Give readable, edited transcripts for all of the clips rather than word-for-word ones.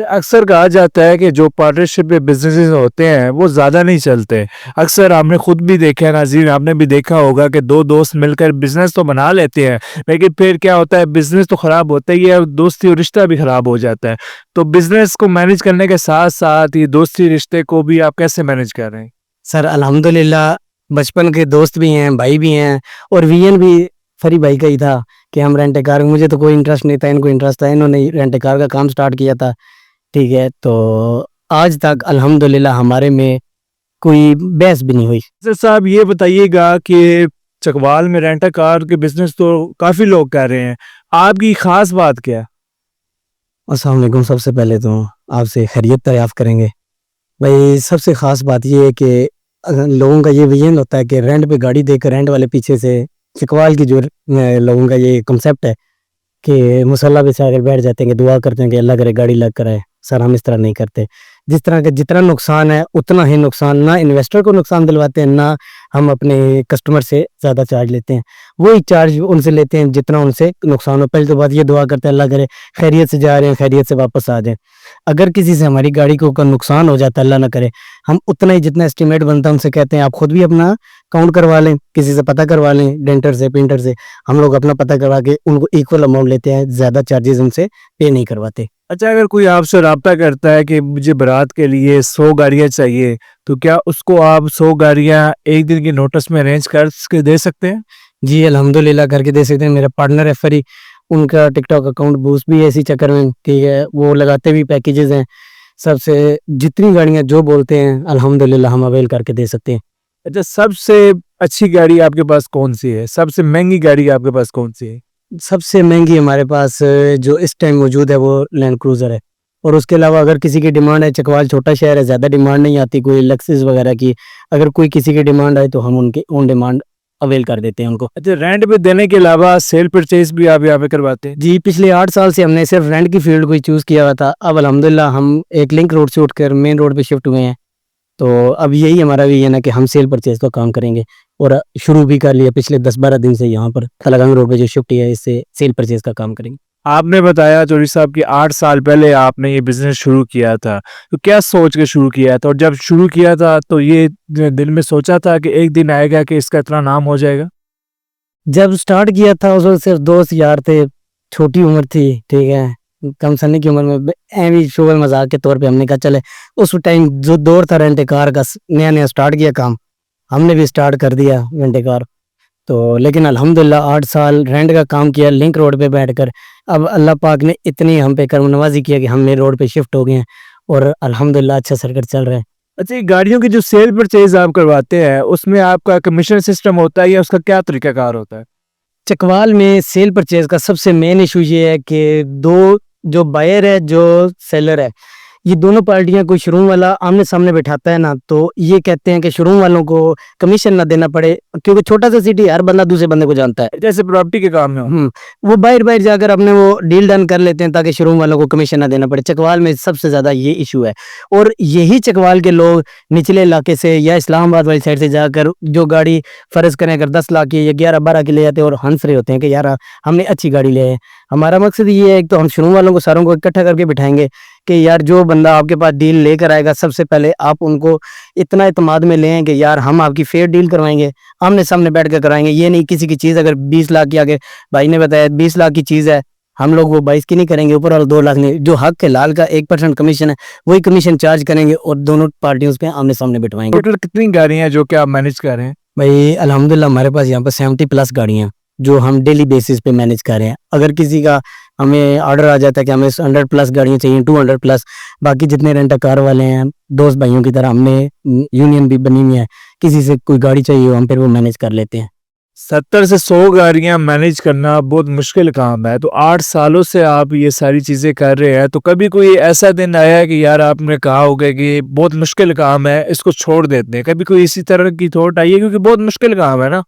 अक्सर कहा जाता है कि जो पार्टनरशिप में बिजनेसेस होते हैं वो ज़्यादा नहीं चलते। अक्सर आपने खुद भी देखा है, नाज़रीन आपने भी देखा होगा कि 2 दोस्त मिलकर बिज़नेस तो बना लेते हैं, लेकिन फिर क्या होता है, बिज़नेस तो ख़राब होता ही है और दोस्ती और रिश्ता भी ख़राब हो जाता है। तो बिज़नेस को मैनेज करने के साथ-साथ ये दोस्ती रिश्ते को भी आप कैसे मैनेज कर रहे हैं? सर अल्हम्दुलिल्लाह बचपन के दोस्त भी हैं, भाई भी हैं और विजन भी फरी भाई का ही था कि हम रेंट ए कार। मुझे तो कोई इंटरेस्ट नहीं था, इनको इंटरेस्ट था, इन्होंने ही रेंट ए कार का काम स्टार्ट किया था, ठीक है? तो आज तक अल्हम्दुलिल्लाह हमारे में कोई बहस भी नहीं हुई। सर साहब ये बताइएगा कि चकवाल में रेंट अ कार के बिज़नेस तो काफ़ी लोग कर रहे हैं, आपकी ख़ास बात क्या है? अस्सलाम वालेकुम। सबसे पहले तो आपसे खैरियत दरियाफ़्त करेंगे। भाई सबसे ख़ास बात ये है कि लोगों का ये विजन होता है कि रेंट पे गाड़ी देकर रेंट वाले पीछे से चकवाल की जो लोगों का ये कांसेप्ट है कि मुसल्ला बिछा कर बैठ जाते हैं कि दुआ करते हैं कि अल्लाह करे गाड़ी लग कर आए। सर हम इस तरह नहीं करते। जिस तरह का जितना नुकसान है उतना ही नुकसान ना इन्वेस्टर को नुकसान दिलवाते हैं, ना हम अपने कस्टमर से ज़्यादा चार्ज लेते हैं। वही चार्ज उनसे लेते हैं जितना उनसे नुकसान हो। पहली तो बात ये दुआ करते हैं अल्लाह करे खैरियत से जा रहे हैं, खैरियत से वापस आ जाएँ। अगर किसी से हमारी गाड़ी को नुकसान हो जाता है, अल्लाह ना करे, हम उतना ही जितना एस्टीमेट बनता है उनसे कहते हैं आप खुद भी अपना काउंट करवा लें, किसी से पता करवा लें, डेंटर से, पेंटर से। हम लोग अपना पता करवा के उनको इक्वल अमाउंट लेते हैं, ज़्यादा चार्जेज़ उनसे पे नहीं करवाते। अच्छा, अगर कोई आपसे राब्ता करता है कि मुझे बारात के लिए 100 गाड़ियाँ चाहिए, तो क्या उसको आप 100 गाड़ियाँ 1 दिन की नोटिस में अरेंज कर के दे सकते हैं? जी, अल्हम्दुलिल्लाह करके दे सकते हैं। मेरा पार्टनर है फरी, उनका टिकटॉक अकाउंट बूस्ट भी है इसी चक्कर में, ठीक है? वो लगाते भी पैकेजेज़ हैं। सबसे जितनी गाड़ियाँ जो बोलते हैं अल्हम्दुलिल्लाह हम अवेल करके दे सकते हैं। अच्छा, सबसे अच्छी गाड़ी आपके पास कौन-सी है? सबसे महँगी गाड़ी आपके पास कौन-सी है? सबसे महँगी हमारे पास जो इस टाइम मौजूद है वो लैंड क्रूज़र है। और उसके अलावा अगर किसी की डिमांड है, चकवाल छोटा शहर है, ज़्यादा डिमांड नहीं आती कोई लेक्सस वगैरह की। अगर कोई किसी की डिमांड आए तो हम उनकी ऑन डिमांड अवेल कर देते हैं उनको। अच्छा, रेंट पे देने के अलावा सेल परचेज़ भी आप यहाँ पे करवाते हैं? जी, पिछले 8 साल से हमने सिर्फ रेंट की फ़ील्ड को ही चूज़ किया हुआ था। अब अल्हम्दुलिल्लाह हम एक लिंक रोड से उठकर मेन रोड पे शिफ्ट हुए हैं। तो अब यही हमारा विज़न है कि हम सेल परचेज़ का काम करेंगे और शुरू भी कर लिया पिछले 10-12 दिन से यहाँ पर थलागंग रोड पे जो शिफ्ट किया है इससे सेल परचेज़ का काम करेंगे। आपने बताया चौधरी साहब कि 8 साल पहले आपने ये बिज़नेस शुरू किया था। तो क्या सोच के शुरू किया था? और जब शुरू किया था तो ये दिल में सोचा था कि एक दिन आएगा कि इसका इतना नाम हो जाएगा? जब स्टार्ट किया था उस वक़्त सिर्फ दोस्त यार थे, छोटी उम्र थी, ठीक है? कम सन्नी की उम्र में ऐवें ही शोगल मज़ाक के तौर पे हमने कहा चले उस टाइम जो दौर था रेंट ए कार का नया-नया स्टार्ट किया काम, हमने भी स्टार्ट कर दिया रेंट ए कार। तो लेकिन अल्हम्दुलिल्लाह 8 साल रेंट का काम किया लिंक रोड पे बैठकर। अब अल्लाह पाक ने इतनी हम पे करम नवाज़ी किया कि हम मेन रोड पे शिफ्ट हो गए हैं और अल्हम्दुलिल्लाह अच्छा सर्किट चल रहा है। अच्छा, ये गाड़ियों की जो सेल परचेज़ आप करवाते हैं, उसमें आपका कमीशन सिस्टम होता है या उसका क्या तरीक़ाकार होता है? चकवाल में सेल परचेज़ का सबसे मेन इशू ये है कि 2 जो बायर है, जो सेलर है, ये दोनों पार्टियाँ कोई शोरूम वाला आमने-सामने बैठाता है ना, तो ये कहते हैं कि शोरूम वालों को कमीशन ना देना पड़े क्योंकि छोटा-सा सिटी हर बंदा दूसरे बंदे को जानता है। जैसे प्रॉपर्टी के काम में हो? वो बाहर-बाहर जाकर अपने वो डील डन कर लेते हैं ताकि शोरूम वालों को कमीशन ना देना पड़े। चकवाल में सबसे ज़्यादा ये इशू है और यही चकवाल के लोग निचले इलाके से या इस्लामाबाद वाली साइड से जाकर जो गाड़ी फ़र्ज़ करें अगर 10 लाख की या 11-12 की ले जाते हैं और हँस रहे होते हैं कि यार हमने अच्छी गाड़ी ले आए। हमारा मकसद ये है, एक तो हम शोरूम वालों को सारों को इकट्ठा करके बिठाएँगे कि यार जो बंदा आपके पास डील लेकर आएगा सबसे पहले आप उनको इतना एतमाद में लें कि यार हम आपकी फेयर डील करवाएँगे, आमने-सामने बैठ कर कराएँगे। ये नहीं किसी की चीज़ अगर 20 लाख की आगे भाई ने बताया 20 लाख की चीज़ है, हम लोग वो 22 की नहीं करेंगे, ऊपर वाला 2 लाख नहीं। जो हक है लाल का 1% कमीशन है, वही कमीशन चार्ज करेंगे और दोनों पार्टियों पे आमने-सामने बिठवाएँगे। टोटल कितनी गाड़ियाँ हैं जो कि आप मैनेज कर रहे हैं? भाई अल्हम्दुलिल्लाह हमारे पास यहाँ पर 70 प्लस गाड़ियाँ हैं, जो हम डेली बेसिस पे मैनेज कर रहे हैं। अगर किसी का हमें ऑर्डर आ जाता है कि हमें 100 प्लस गाड़ियाँ चाहिए, 200 प्लस, बाकी जितने रेंट अ कार वाले हैं, दोस्त भाइयों की तरह हमने यूनियन भी बनी हुई है, किसी से कोई गाड़ी चाहिए हो हम फिर वो मैनेज कर लेते हैं। 70 से 100 गाड़ियाँ मैनेज करना बहुत मुश्किल काम है। तो 8 सालों से आप ये सारी चीज़ें कर रहे हैं, तो कभी कोई ऐसा दिन आया है कि यार आपने कहा होगा कि बहुत मुश्किल काम है, इसको छोड़ देते हैं? कभी कोई इसी तरह की थॉट आई है क्योंकि बहुत मुश्किल काम है ना?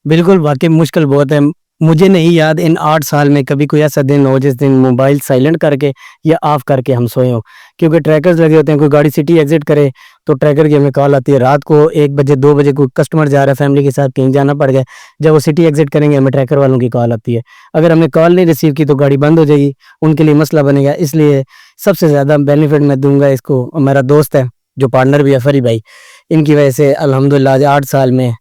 बिल्कुल, वाक़ई मुश्किल बहुत है। मुझे नहीं याद इन 8 साल में कभी कोई ऐसा दिन हो जिस दिन मोबाइल साइलेंट करके या ऑफ करके हम सोए हों। क्योंकि ट्रैकर्स लगे होते हैं, कोई गाड़ी सिटी एग्ज़िट करे तो ट्रैकर की हमें कॉल आती है। रात को 1 बजे 2 बजे कोई कस्टमर जा रहा है फैमिली के साथ कहीं जाना पड़ गया, जब वो सिटी एग्ज़िट करेंगे हमें ट्रैकर वालों की कॉल आती है। अगर हमने कॉल नहीं रिसीव की तो गाड़ी बंद हो जाएगी, उनके लिए मसला बनेगा। इसलिए सबसे ज़्यादा बेनिफिट मैं दूंगा इसको, और मेरा दोस्त है जो पार्टनर भी है फरी भाई, इनकी वजह से अल्हम्दुलिल्लाह आज 8 साल में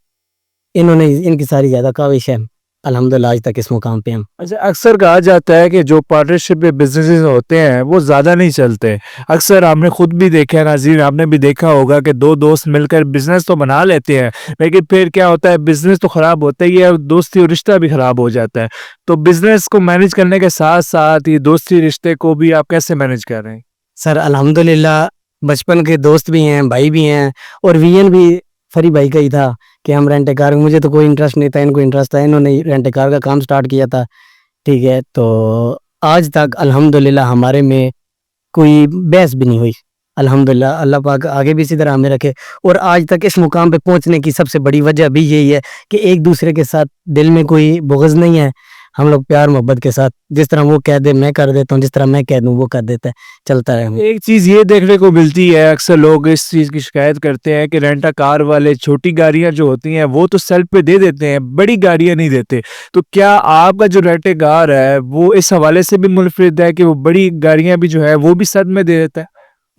इन्होंने इनकी सारी ज़्यादा काविश है, अल्हम्दुलिल्लाह आज तक इस मुकाम पे हम। अच्छा, अक्सर कहा जाता है कि जो पार्टनरशिप में बिजनेसेस होते हैं वो ज़्यादा नहीं चलते। अक्सर आपने खुद भी देखा है नाज़रीन, आपने भी देखा होगा कि दो दोस्त मिलकर बिजनेस तो बना लेते हैं, लेकिन फिर क्या होता है, बिजनेस तो ख़राब होता ही है और दोस्ती और रिश्ता भी ख़राब हो जाता है। तो बिजनेस को मैनेज करने के साथ साथ ये दोस्ती रिश्ते को भी आप कैसे मैनेज कर रहे हैं? सर अल्हम्दुलिल्लाह बचपन के दोस्त भी हैं, भाई भी हैं, और विजन भी फरी भाई का ही था कि हम रेंट ए कार, मुझे तो कोई इंटरेस्ट नहीं था, इनको इंटरेस्ट था, इन्होंने रेंट ए कार का काम स्टार्ट किया था, ठीक है। तो आज तक अल्हम्दुलिल्लाह हमारे में कोई बहस भी नहीं हुई, अल्हम्दुलिल्लाह अल्लाह पाक आगे भी इसी तरह हमें रखे। और आज तक इस मुकाम पे पहुंचने की सबसे बड़ी वजह भी यही है कि एक दूसरे के साथ दिल में कोई बुग़्ज़ नहीं है, हम लोग प्यार मोहब्बत के साथ, जिस तरह वो कह दे मैं कर देता हूँ, जिस तरह मैं कह दूँ वो कर देता है, चलता है हमें। एक चीज़ ये देखने को मिलती है, अक्सर लोग इस चीज़ की शिकायत करते हैं कि रेंट अ कार वाले छोटी गाड़ियाँ जो होती हैं वो तो सेल्फ पे दे देते हैं, बड़ी गाड़ियाँ नहीं देते। तो क्या आपका जो रेंट ए कार है वो इस हवाले से भी मुनफरिद है कि वो बड़ी गाड़ियाँ भी जो है वो भी सेल्फ में दे देता है?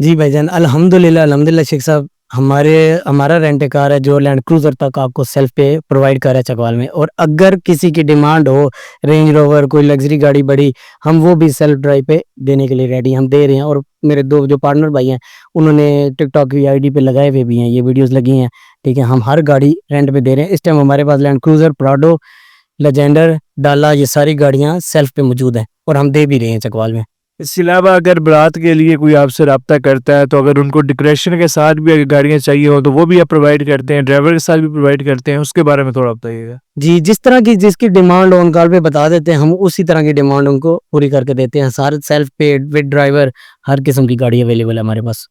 जी भाईजान अल्हम्दुलिल्लाह अल्हम्दुलिल्लाह शेख साहब, हमारा रेंट ए कार है जो लैंड क्रूज़र तक आपको सेल्फ पे प्रोवाइड कर रहा है चकवाल में, और अगर किसी की डिमांड हो रेंज रोवर कोई लग्जरी गाड़ी बड़ी, हम वो भी सेल्फ ड्राइव पे देने के लिए रेडी, हम दे रहे हैं। और मेरे दो जो पार्टनर भाई हैं उन्होंने टिकटॉक की आईडी पे लगाए हुए भी हैं, ये वीडियोस लगी हैं, ठीक है। हम हर गाड़ी रेंट पे दे रहे हैं। इस टाइम हमारे पास लैंड क्रूज़र, प्राडो, लेजेंडर, डाला, ये सारी गाड़ियाँ सेल्फ पे मौजूद हैं और हम दे भी रहे हैं चकवाल में। इसके अलावा अगर बारात के लिए कोई आपसे रब्ता करता है तो अगर उनको डेकोरेशन के साथ भी अगर गाड़ियाँ चाहिए हो तो वो भी आप प्रोवाइड करते हैं, ड्राइवर के साथ भी प्रोवाइड करते हैं, उसके बारे में थोड़ा बताइएगा? जी, जिस तरह की जिसकी डिमांड ऑन कॉल पे बता देते हैं, हम उसी तरह की डिमांड उनको पूरी करके देते हैं। सारे सेल्फ पेड विद ड्राइवर, हर किस्म की गाड़ी अवेलेबल है हमारे पास।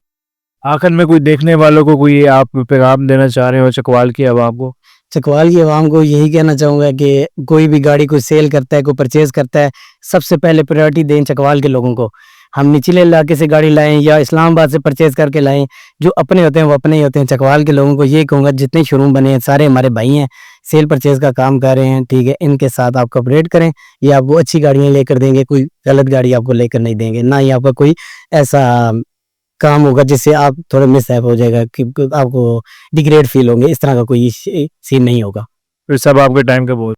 आखिर में कोई देखने वालों को कोई आप पैगाम देना चाह रहे हो चकवाल की आवाम को? चकवाल की आवाम को यही कहना चाहूँगा कि कोई भी गाड़ी कोई सेल करता है, कोई परचेज़ करता है, सबसे पहले प्रायोरिटी दें चकवाल के लोगों को। हम निचले इलाके से गाड़ी लाएँ या इस्लामाबाद से परचेज़ करके लाएँ, जो अपने होते हैं वो अपने ही होते हैं। चकवाल के लोगों को ये कहूँगा जितने शोरूम बने हैं सारे हमारे भाई हैं, सेल परचेज़ का काम कर रहे हैं, ठीक है। इनके साथ आप कोऑपरेट करें, ये आपको अच्छी गाड़ियाँ लेकर देंगे, कोई गलत गाड़ी आपको लेकर नहीं देंगे। ना ही आपका कोई ऐसा काम होगा जिससे आप थोड़ा मिसहैप हो जाएगा कि आपको डिग्रेड फ़ील होंगे, इस तरह का कोई सीन नहीं होगा। फिर सब आपके टाइम का बहुत